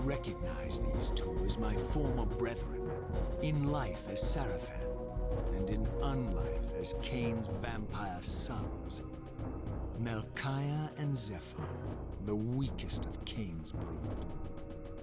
recognize these two as my former brethren, in life as Sarafan, and in unlife as Kain's vampire sons. Melchiah and Zephyr, the weakest of Kain's brood.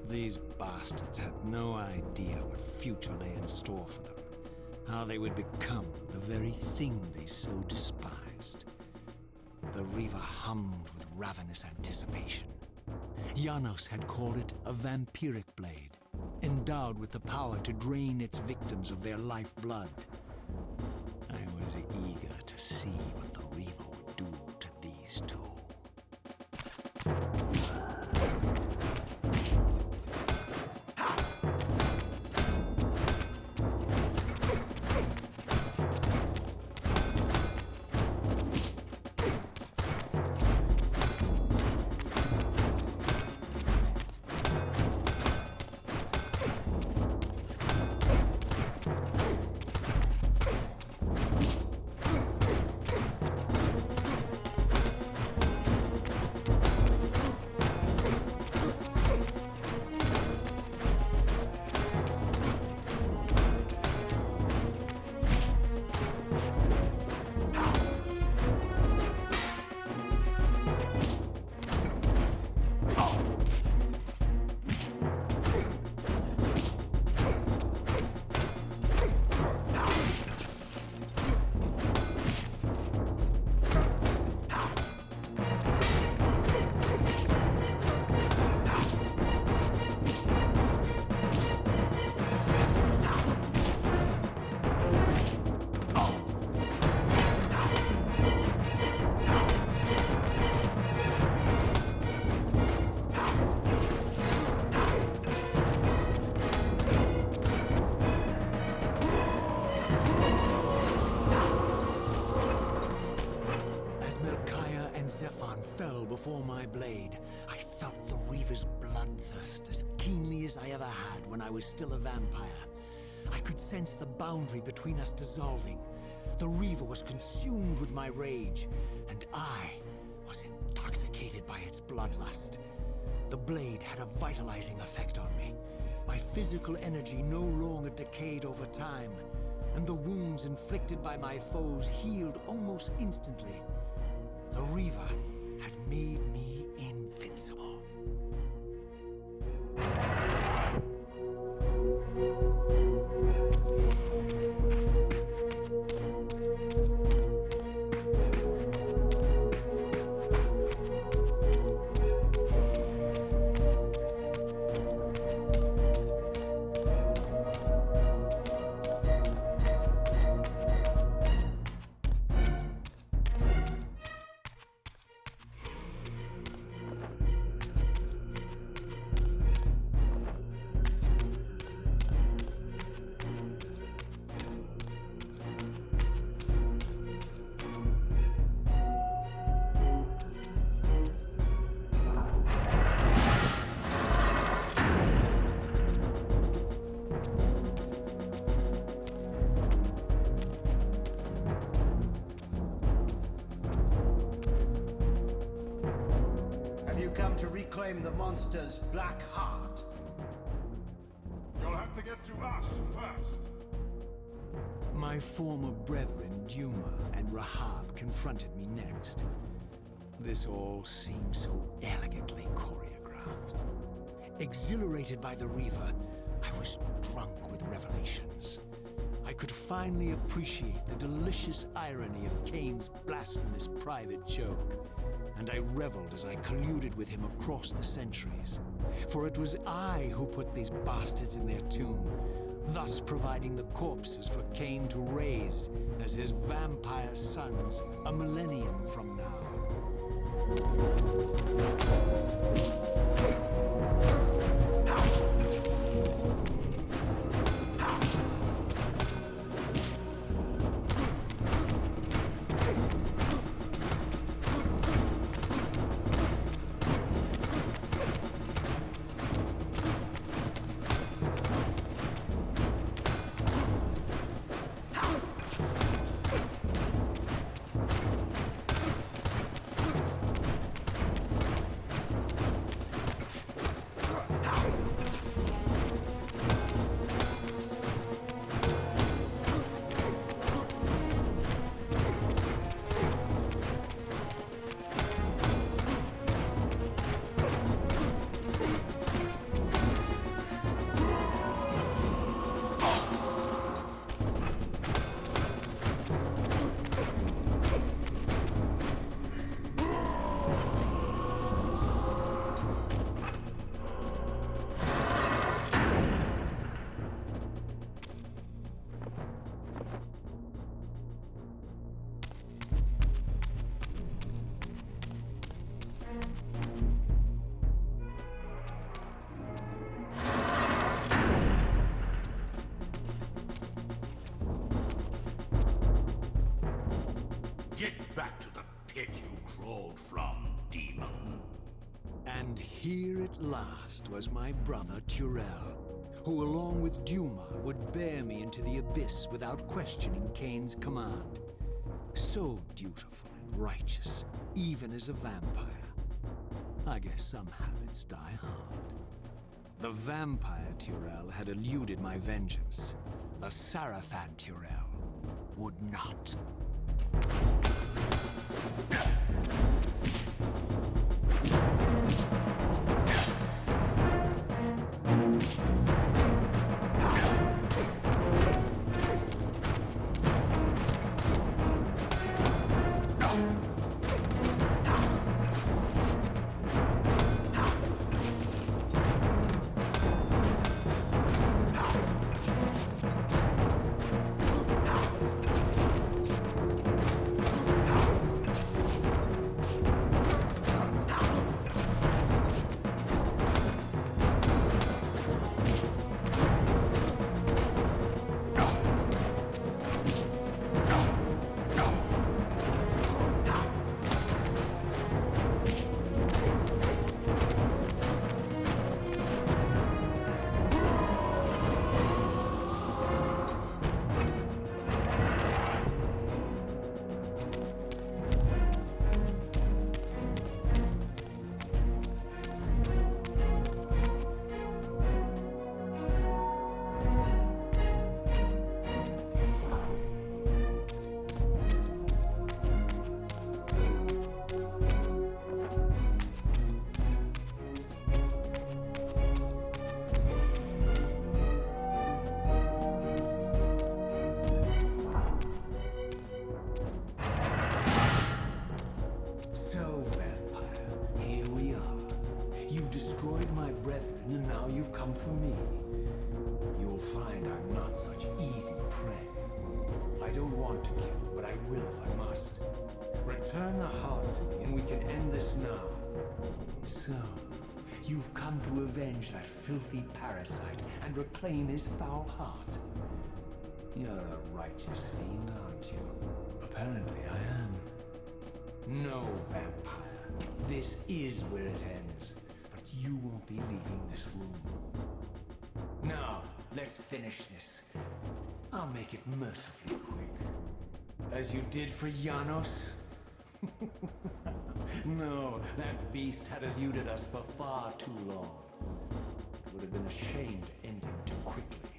These bastards had no idea what future lay in store for them, how they would become the very thing they so despised. The Reaver hummed with ravenous anticipation. Janos had called it a vampiric blade, endowed with the power to drain its victims of their lifeblood. I was eager to see what the Reaver would do to these two. Before my blade, I felt the Reaver's bloodthirst as keenly as I ever had when I was still a vampire. I could sense the boundary between us dissolving. The Reaver was consumed with my rage, and I was intoxicated by its bloodlust. The blade had a vitalizing effect on me. My physical energy no longer decayed over time, and the wounds inflicted by my foes healed almost instantly. The Reaver had made me invincible. To reclaim the monster's black heart. You'll have to get through us first. My former brethren, Duma and Rahab, confronted me next. This all seemed so elegantly choreographed. Exhilarated by the Reaver, I was drunk with revelations. I could finally appreciate the delicious irony of Kain's blasphemous private joke. And I reveled as I colluded with him across the centuries. For it was I who put these bastards in their tomb, thus providing the corpses for Kain to raise as his vampire sons a millennium from now. And here at last was my brother Tyrell, who along with Duma would bear me into the abyss without questioning Kain's command. So dutiful and righteous, even as a vampire. I guess some habits die hard. The vampire Tyrell had eluded my vengeance. The Sarafan Tyrell would not. For me, you'll find I'm not such easy prey. I don't want to kill you, but I will if I must. Return the heart to me, and we can end this now. So, you've come to avenge that filthy parasite and reclaim his foul heart. You're a righteous fiend, aren't you? Apparently I am. No, vampire. This is where it ends. But you won't be leaving this room. Now, let's finish this. I'll make it mercifully quick. As you did for Janos? No, that beast had eluded us for far too long. It would have been a shame to end him too quickly.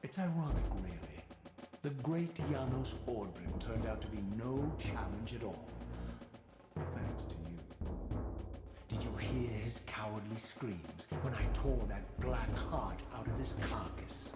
It's ironic, really. The great Janos Ordrin turned out to be no challenge at all. Thanks to you. Did you hear his cowardly screams when I tore that black heart out of his carcass?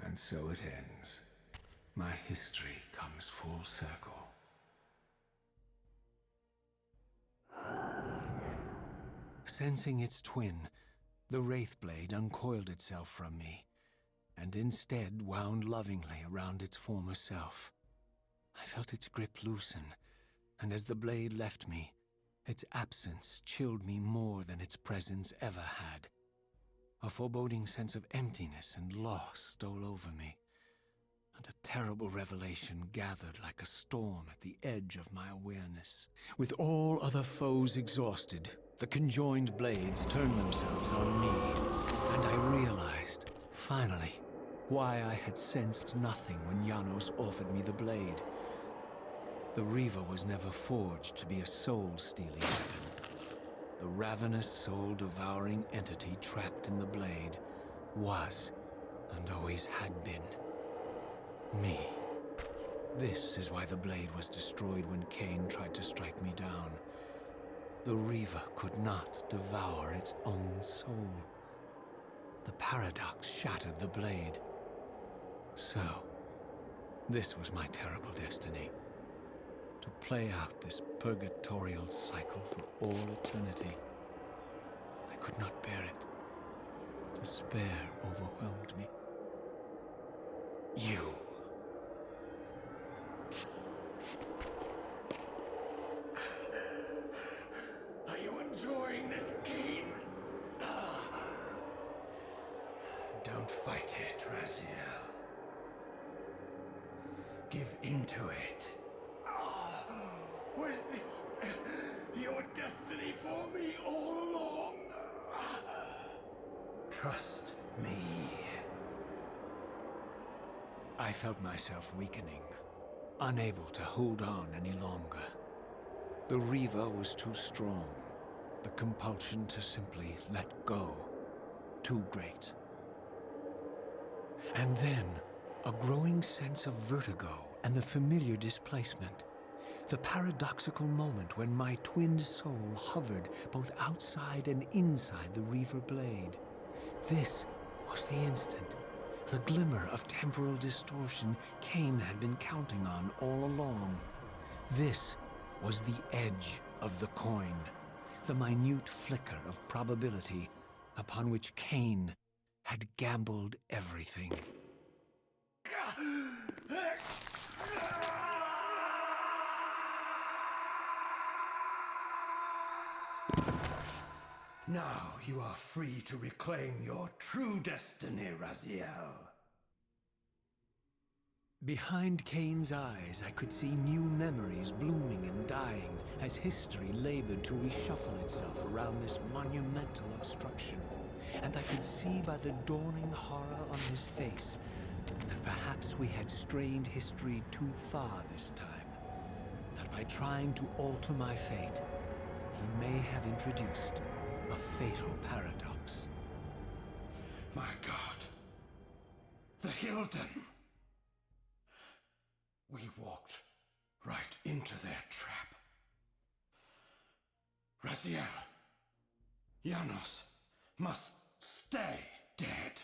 And so it ends. My history comes full circle. Sensing its twin, the Wraithblade uncoiled itself from me, and instead wound lovingly around its former self. I felt its grip loosen, and as the blade left me, its absence chilled me more than its presence ever had. A foreboding sense of emptiness and loss stole over me. And a terrible revelation gathered like a storm at the edge of my awareness. With all other foes exhausted, the conjoined blades turned themselves on me, and I realized, finally, why I had sensed nothing when Janos offered me the blade. The Reaver was never forged to be a soul-stealing weapon. The ravenous, soul-devouring entity trapped in the blade was, and always had been, me. This is why the blade was destroyed when Kain tried to strike me down. The Reaver could not devour its own soul. The paradox shattered the blade. So, this was my terrible destiny. To play out this purgatorial cycle for all eternity. I could not bear it. Despair overwhelmed me. You. Are you enjoying this, Kain? Don't fight it, Raziel. Give into it. Was this your destiny for me all along? Trust me. I felt myself weakening, unable to hold on any longer. The Reaver was too strong. The compulsion to simply let go, too great. And then, a growing sense of vertigo and the familiar displacement. The paradoxical moment when my twin soul hovered both outside and inside the Reaver blade. This was the instant, the glimmer of temporal distortion Kain had been counting on all along. This was the edge of the coin, the minute flicker of probability upon which Kain had gambled everything. Now you are free to reclaim your true destiny, Raziel. Behind Kain's eyes, I could see new memories blooming and dying as history labored to reshuffle itself around this monumental obstruction. And I could see by the dawning horror on his face that perhaps we had strained history too far this time. That by trying to alter my fate, he may have introduced a fatal paradox. My God. The Hilden. We walked right into their trap. Raziel. Janos must stay dead.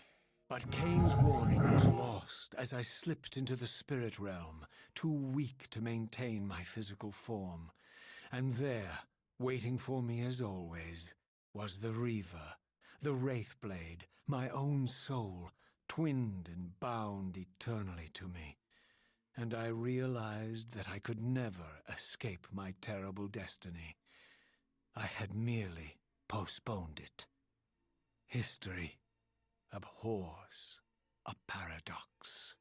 But Kain's warning was lost as I slipped into the spirit realm, too weak to maintain my physical form. And there, waiting for me as always, was the Reaver, the Wraithblade, my own soul, twinned and bound eternally to me. And I realized that I could never escape my terrible destiny. I had merely postponed it. History abhors a paradox.